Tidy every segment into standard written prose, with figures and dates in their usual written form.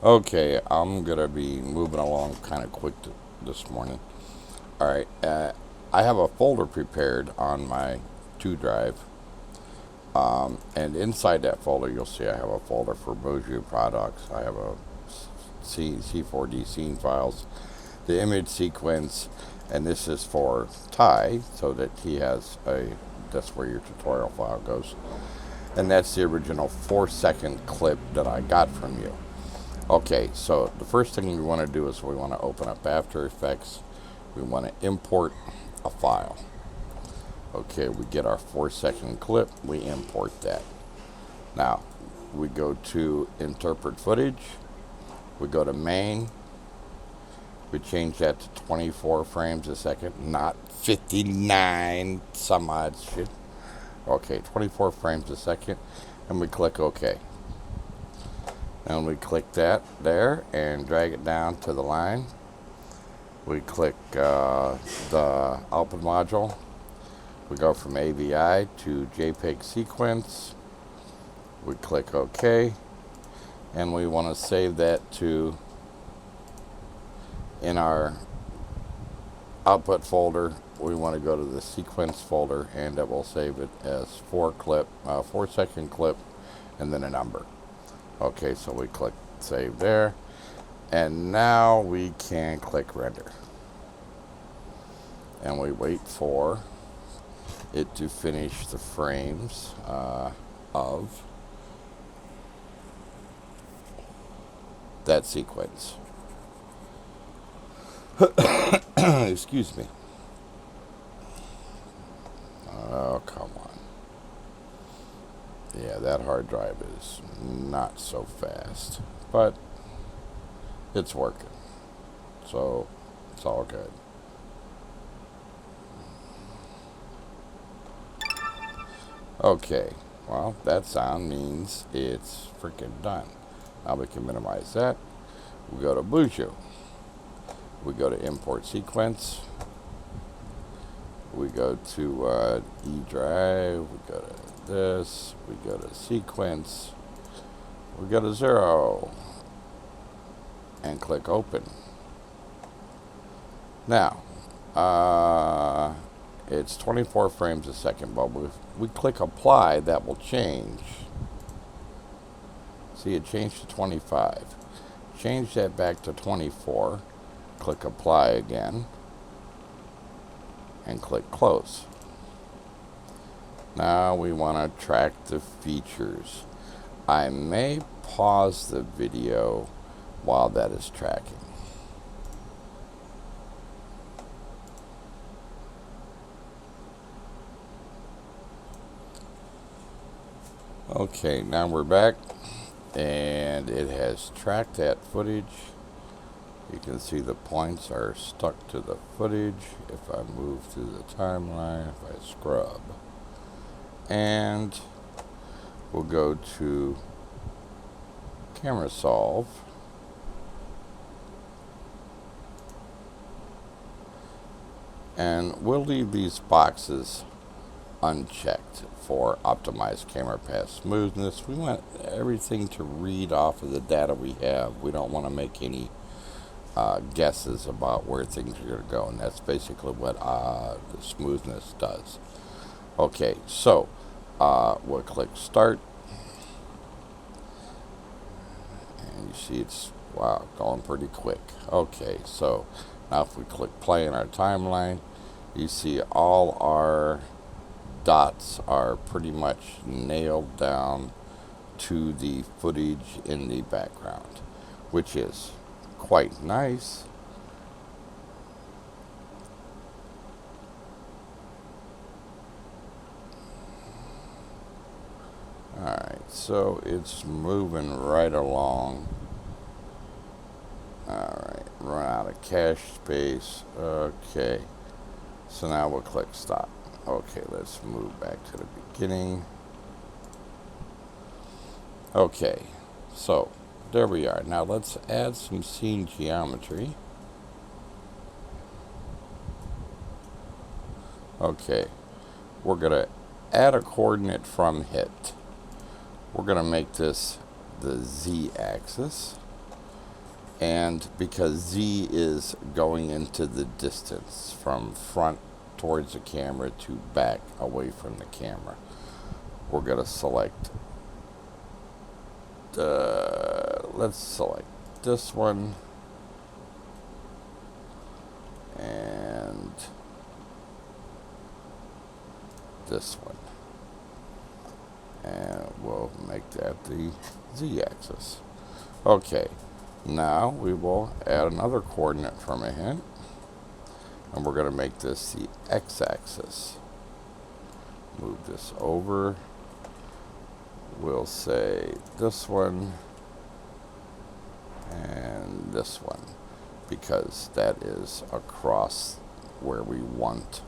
Okay, I'm gonna be moving along kind of quick this morning. All right, I have a folder prepared on my 2 drive, and inside that folder, you'll see I have a folder for Boujou products. I have a C4D scene files, the image sequence, and this is for Ty, so that he has a. That's where your tutorial file goes, and that's the original 4-second clip that I got from you. Okay, so the first thing we want to do is we want to open up After Effects. We want to import a file. Okay, we get our 4-second clip, we import that. Now, we go to Interpret Footage, we go to Main, we change that to 24 frames a second, not 59 some odd shit. Okay, 24 frames a second, and we click OK. And we click that there and drag it down to the line. We click the output module. We go from AVI to JPEG sequence. We click OK. And we want to save that to in our output folder. We want to go to the sequence folder, and it will save it as 4-second clip, and then a number. Okay, so we click save there, and now we can click render, and we wait for it to finish the frames of that sequence. Excuse me. Oh, come on. Yeah, that hard drive is not so fast, but it's working, so it's all good. Okay, well, that sound means it's freaking done. Now we can minimize that. We go to Boujou. We go to Import Sequence. We go to E drive. We go to this. We go to Sequence. We go to 0 and click Open. Now, it's 24 frames a second, but if we click Apply, that will change. See, it changed to 25. Change that back to 24. Click Apply again. And click Close. Now we want to track the features. I may pause the video while that is tracking. Okay, now we're back, and it has tracked that footage. You can see the points are stuck to the footage. If I move through the timeline, if I scrub, and we'll go to Camera Solve, and we'll leave these boxes unchecked for optimized camera path smoothness. We want everything to read off of the data we have. We don't want to make any guesses about where things are going to go, and that's basically what the smoothness does. Okay, so we'll click Start, and you see it's going pretty quick. Okay, so now if we click Play in our timeline, you see all our dots are pretty much nailed down to the footage in the background, which is quite nice. Alright, so it's moving right along. Alright, run out of cache space. Okay, so now we'll click Stop. Okay, let's move back to the beginning. Okay, so there we are. Now let's add some scene geometry. Okay, we're going to add a coordinate from hit. We're going to make this the Z-axis. And because Z is going into the distance from front towards the camera to back away from the camera, we're going to select, let's select this one, and this one, and we'll make that the Z-axis. Okay, now we will add another coordinate from a hint, and we're going to make this the X-axis. Move this over. We'll say this one and this one, because that is across where we want.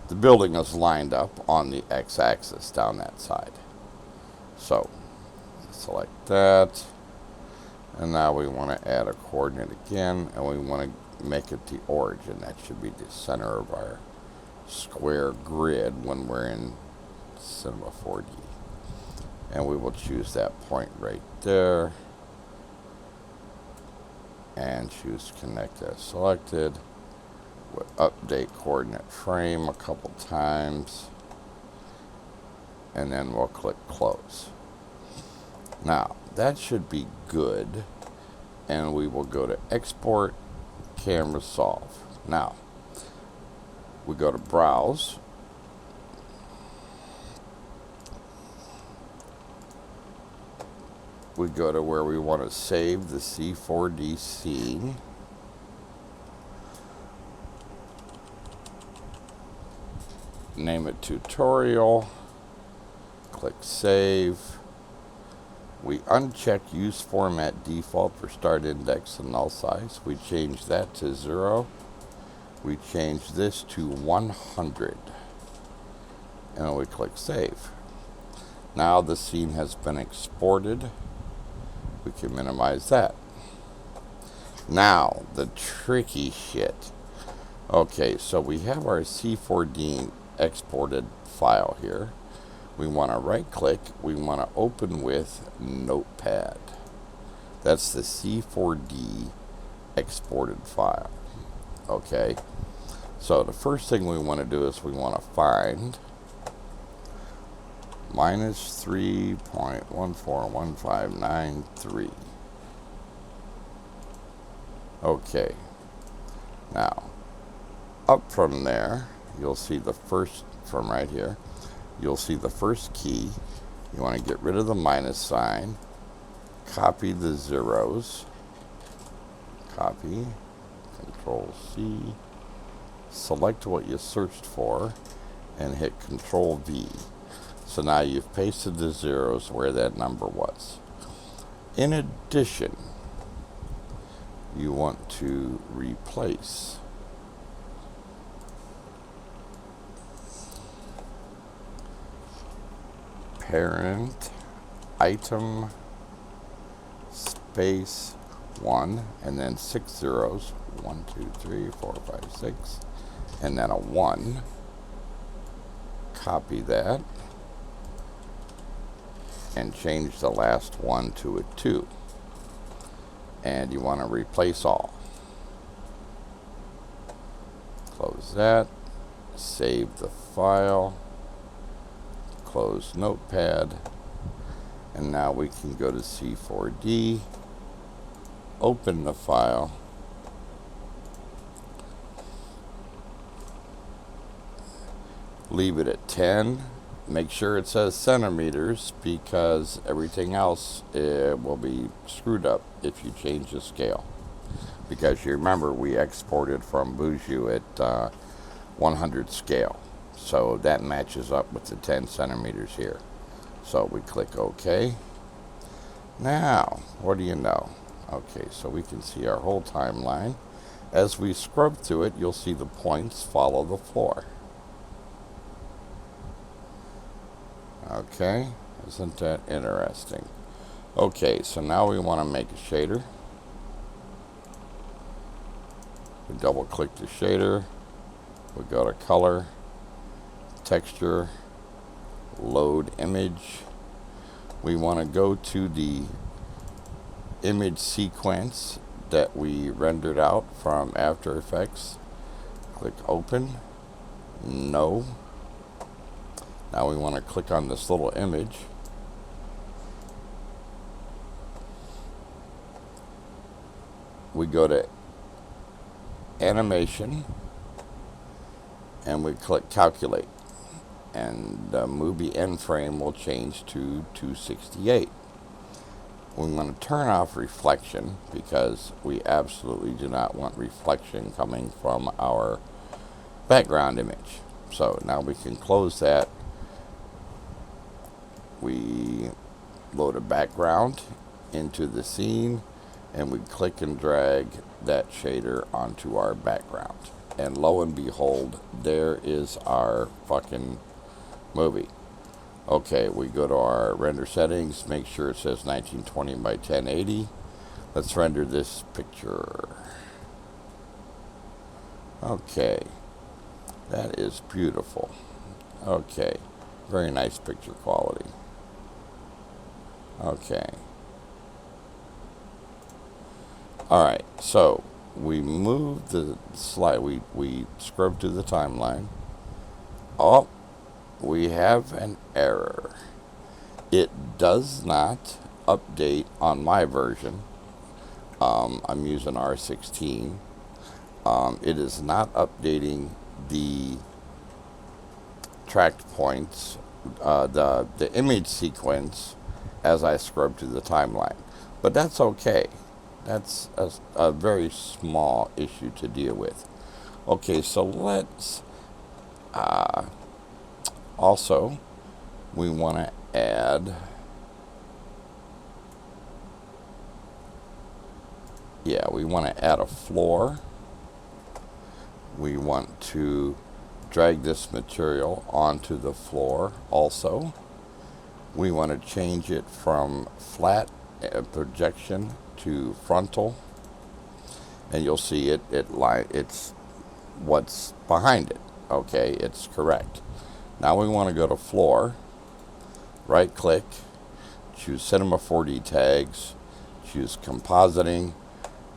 The building is lined up on the X-axis down that side. So select that, and now we want to add a coordinate again, and we want to make it the origin. That should be the center of our square grid when we're in Cinema 4D. And we will choose that point right there, and choose connect as selected. We'll update coordinate frame a couple times, and then we'll click close. Now that should be good, and we will go to export camera solve. Now we go to browse, we go to where we want to save the C4D scene, name it tutorial, click save. We uncheck use format default for start index and null size. We change that to 0. We change this to 100, and we click save. Now the scene has been exported. We can minimize that. Now the tricky shit. Okay, so we have our C4D exported file here. We want to right click, we want to open with Notepad. That's the C4D exported file. Okay, so the first thing we want to do is we want to find minus 3.141593. Okay, now up from there, you'll see the first, from right here, you'll see the first key. You want to get rid of the minus sign, copy the zeros, copy, Control C, select what you searched for, and hit Control V. So now you've pasted the zeros where that number was. In addition, you want to replace parent item space 1 and then 6 zeros, 1 2 3 4 5 6, and then a 1. Copy that and change the last one to a 2, and you want to replace all. Close that, save the file, close Notepad, and now we can go to C4D, open the file, leave it at 10, make sure it says centimeters, because everything else will be screwed up if you change the scale, because you remember we exported from Boujou at 100 scale. So that matches up with the 10 centimeters here. So we click OK. Now, what do you know? Okay, so we can see our whole timeline. As we scrub through it, you'll see the points follow the floor. Okay, isn't that interesting? Okay, so now we want to make a shader. We double click the shader. We go to color, texture, load image. We want to go to the image sequence that we rendered out from After Effects. Click open. No. Now we want to click on this little image. We go to animation and we click calculate, and the movie end frame will change to 268. We want to turn off reflection because we absolutely do not want reflection coming from our background image. So now we can close that. We load a background into the scene and we click and drag that shader onto our background. And lo and behold, there is our fucking movie. Okay, we go to our render settings, make sure it says 1920 by 1080. Let's render this picture. Okay, that is beautiful. Okay, very nice picture quality. Okay. Alright, so we move the slide, we scrub to the timeline. Oh, we have an error. It does not update on my version. I'm using R16. It is not updating the tracked points, the image sequence as I scrub to the timeline. But that's okay. That's a very small issue to deal with. Okay, so let's also, we want to add, we want to add a floor. We want to drag this material onto the floor also. We want to change it from flat projection to frontal, and you'll see it's what's behind it. Okay, it's correct. Now we want to go to floor, right click, choose Cinema 4D tags, choose compositing,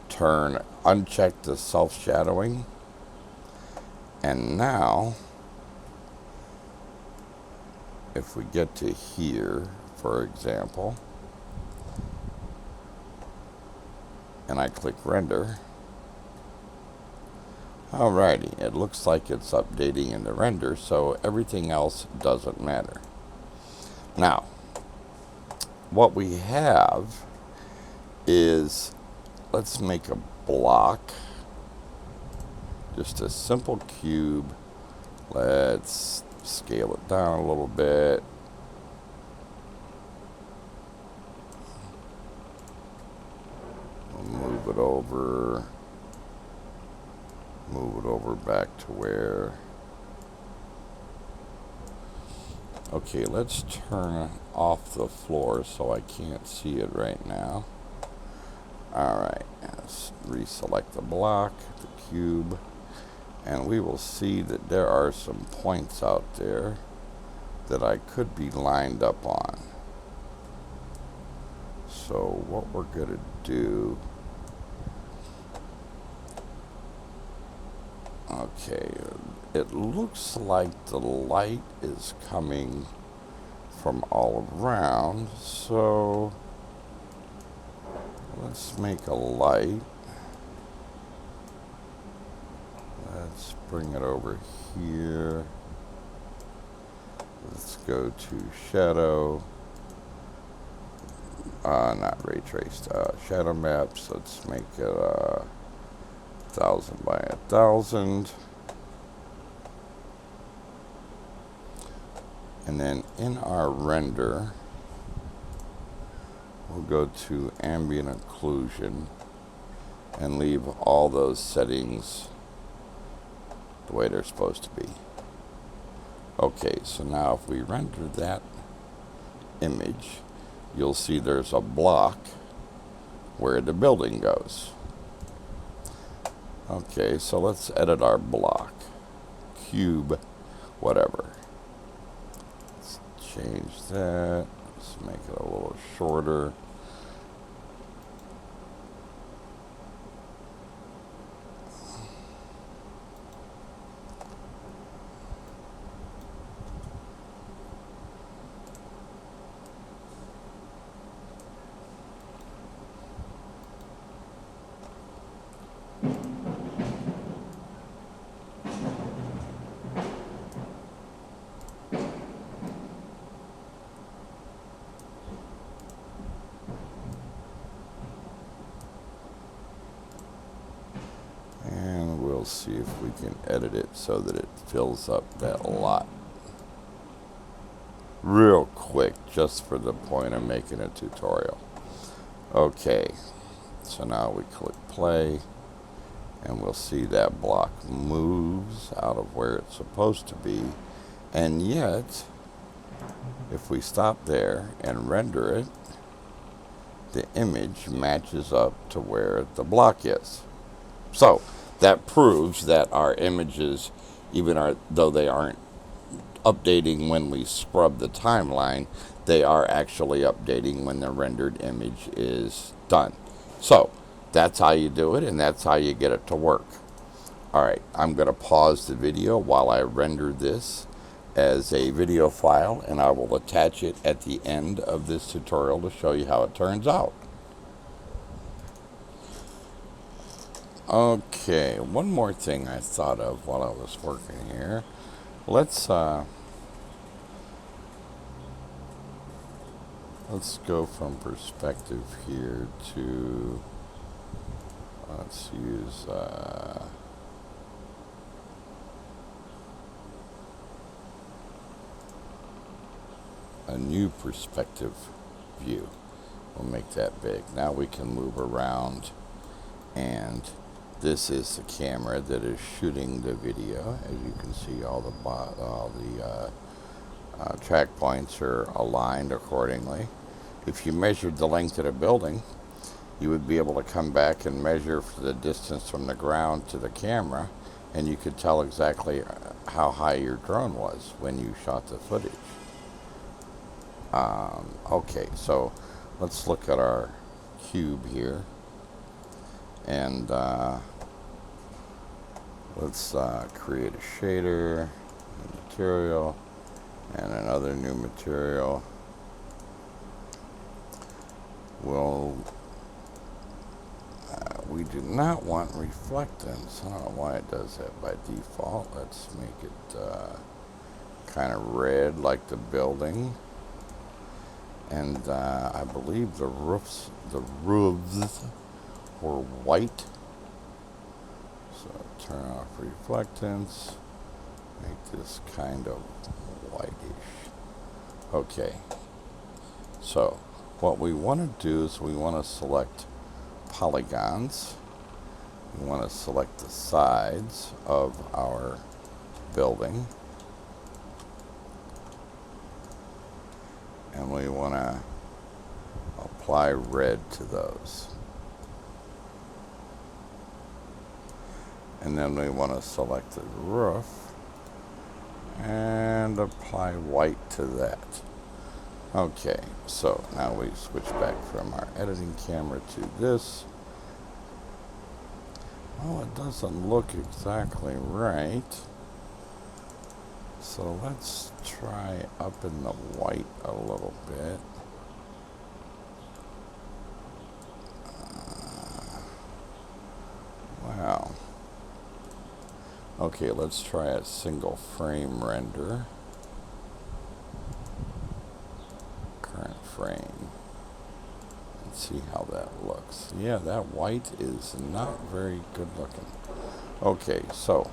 uncheck the self-shadowing, and now if we get to here, for example, and I click render, alrighty, it looks like it's updating in the render, so everything else doesn't matter. Now, what we have is, let's make a block, just a simple cube. Let's scale it down a little bit. Move it over back to where. Okay, let's turn off the floor so I can't see it right now. Alright, let's reselect the block, the cube, and we will see that there are some points out there that I could be lined up on. So what we're going to do, okay, it looks like the light is coming from all around, so let's make a light. Let's bring it over here. Let's go to shadow. Not ray traced. Shadow maps. Let's make it 1000 by 1000. And then in our render, we'll go to ambient occlusion and leave all those settings the way they're supposed to be. Okay, so now if we render that image, you'll see there's a block where the building goes. Okay, so let's edit our block. Cube, whatever. Let's change that. Let's make it a little shorter. see if we can edit it so that it fills up that lot real quick, just for the point of making a tutorial. Okay, so now we click play, and we'll see that block moves out of where it's supposed to be. And yet, if we stop there and render it, the image matches up to where the block is. So that proves that our images, though they aren't updating when we scrub the timeline, they are actually updating when the rendered image is done. So that's how you do it, and that's how you get it to work. Alright, I'm going to pause the video while I render this as a video file, and I will attach it at the end of this tutorial to show you how it turns out. Okay, one more thing I thought of while I was working here. Let's go from perspective here to, let's use a new perspective view. We'll make that big. Now we can move around, and this is the camera that is shooting the video. As you can see, all the track points are aligned accordingly. If you measured the length of the building, you would be able to come back and measure for the distance from the ground to the camera, and you could tell exactly how high your drone was when you shot the footage. Okay, so let's look at our cube here, and let's create a shader, a material, and another new material. We do not want reflectance. I don't know why it does that by default. Let's make it kind of red like the building. And I believe the roofs were white. So turn off reflectance. Make this kind of whitish. Okay. So what we want to do is we want to select polygons. We want to select the sides of our building. And we want to apply red to those. And then we want to select the roof and apply white to that. Okay, so now we switch back from our editing camera to this. Well, it doesn't look exactly right. So let's try up in the white a little bit. Wow. Okay, let's try a single frame render. Current frame. And see how that looks. Yeah, that white is not very good looking. Okay, so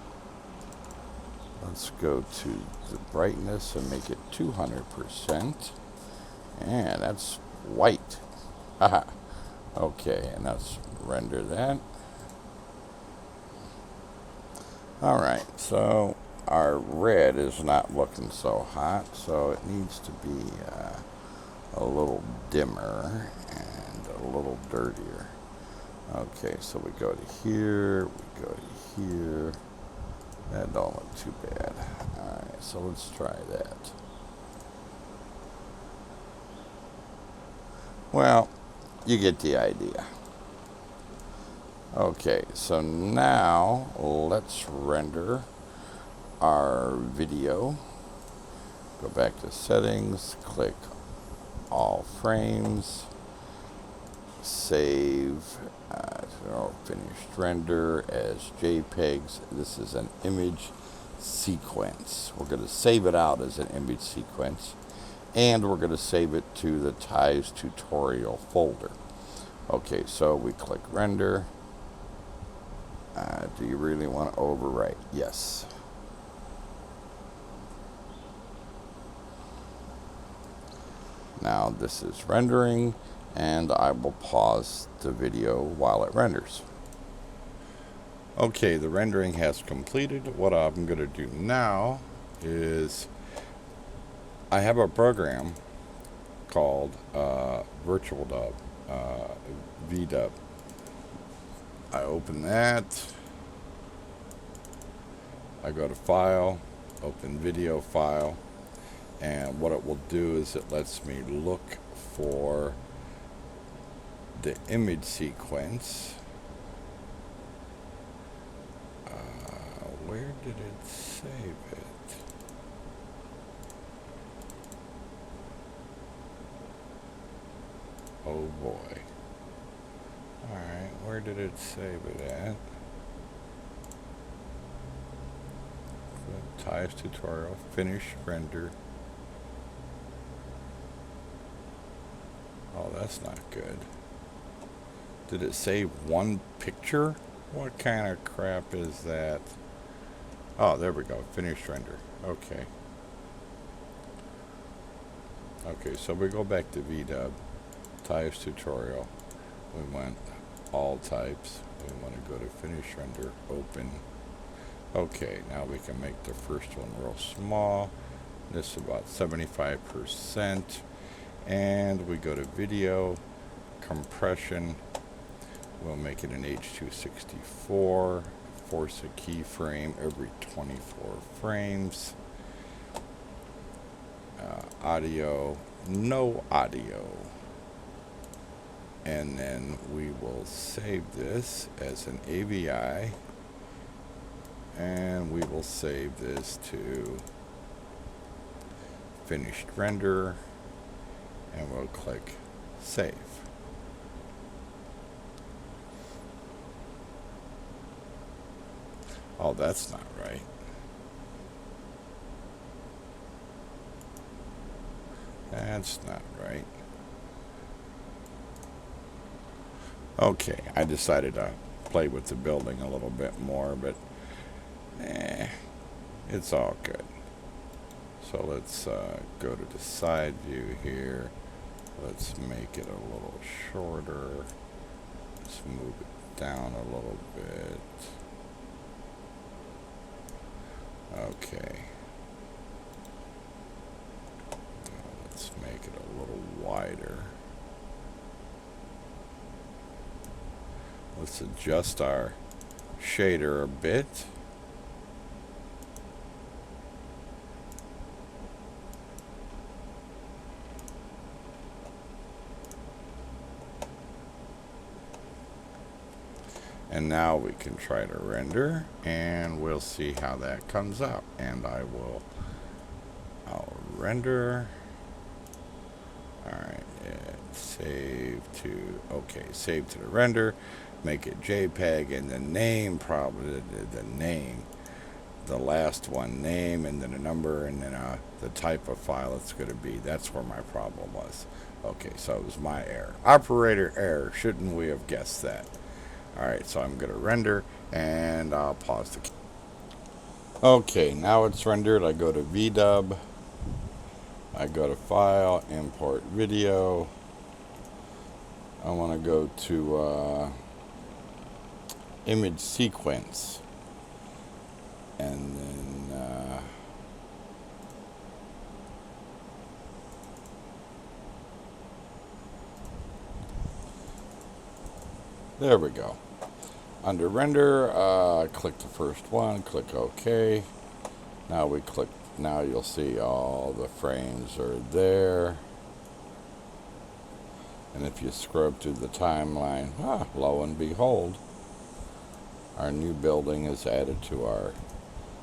let's go to the brightness and make it 200%. And that's white. Haha. Okay, and let's render that. Alright, so our red is not looking so hot, so it needs to be a little dimmer and a little dirtier. Okay, so we go to here, we go to here. That don't look too bad. Alright, so let's try that. Well, you get the idea. Okay, so now let's render our video. Go back to settings, click all frames, save, finished render as JPEGs. This is an image sequence. We're going to save it out as an image sequence, and we're going to save it to the Ties tutorial folder. Okay, so we click render. Do you really want to overwrite? Yes. Now this is rendering, and I will pause the video while it renders. Okay, the rendering has completed. What I'm going to do now is I have a program called Virtual Dub, Veedub. I open that. I go to File, open Video File, and what it will do is it lets me look for the image sequence. Where did it save it? Oh boy. Alright, where did it save it at? Ties tutorial, finish render. Oh, that's not good. Did it save one picture? What kind of crap is that? Oh, there we go. Finish render. Okay. Okay, so we go back to Veedub. Types tutorial. We went all types. We want to go to finish render. Open. Okay, now we can make the first one real small. This is about 75%. And we go to video. Compression. We'll make it an H.264. Force a keyframe every 24 frames. Audio, no audio. And then we will save this as an AVI. And we will save this to finished render. And we'll click save. Oh, that's not right. That's not right. Okay, I decided to play with the building a little bit more, but it's all good. So let's go to the side view here. Let's make it a little shorter. Let's move it down a little bit. Okay. Now let's make it a little wider. Let's adjust our shader a bit. And now we can try to render, and we'll see how that comes out. And I'll render. Alright, save to, okay, save to the render, make it JPEG, and the name, probably the name, the last one, name, and then a number, and then the type of file it's going to be. That's where my problem was. Okay, so it was my error. Operator error, shouldn't we have guessed that? Alright, so I'm going to render, and I'll pause the... Okay, now it's rendered. I go to Veedub. I go to File, Import Video. I want to go to Image Sequence. And then... there we go. Under render, click the first one, click OK. Now we click, now you'll see all the frames are there. And if you scrub through the timeline, lo and behold, our new building is added to our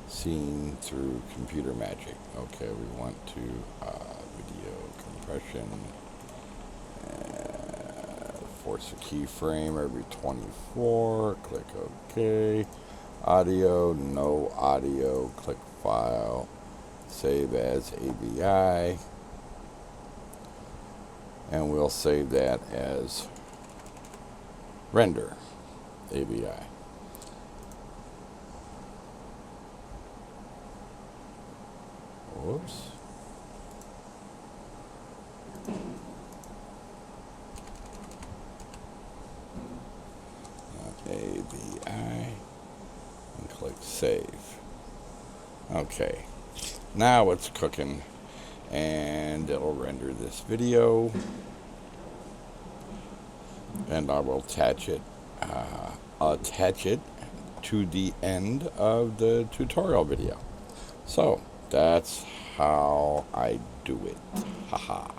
scene through computer magic. Okay, we want to video compression. Force a keyframe every 24. Click OK. Audio, no audio. Click File. Save as AVI. And we'll save that as render AVI. Whoops. ABI and click save. Okay, now it's cooking, and it'll render this video, and I will attach it to the end of the tutorial video. So that's how I do it. Haha.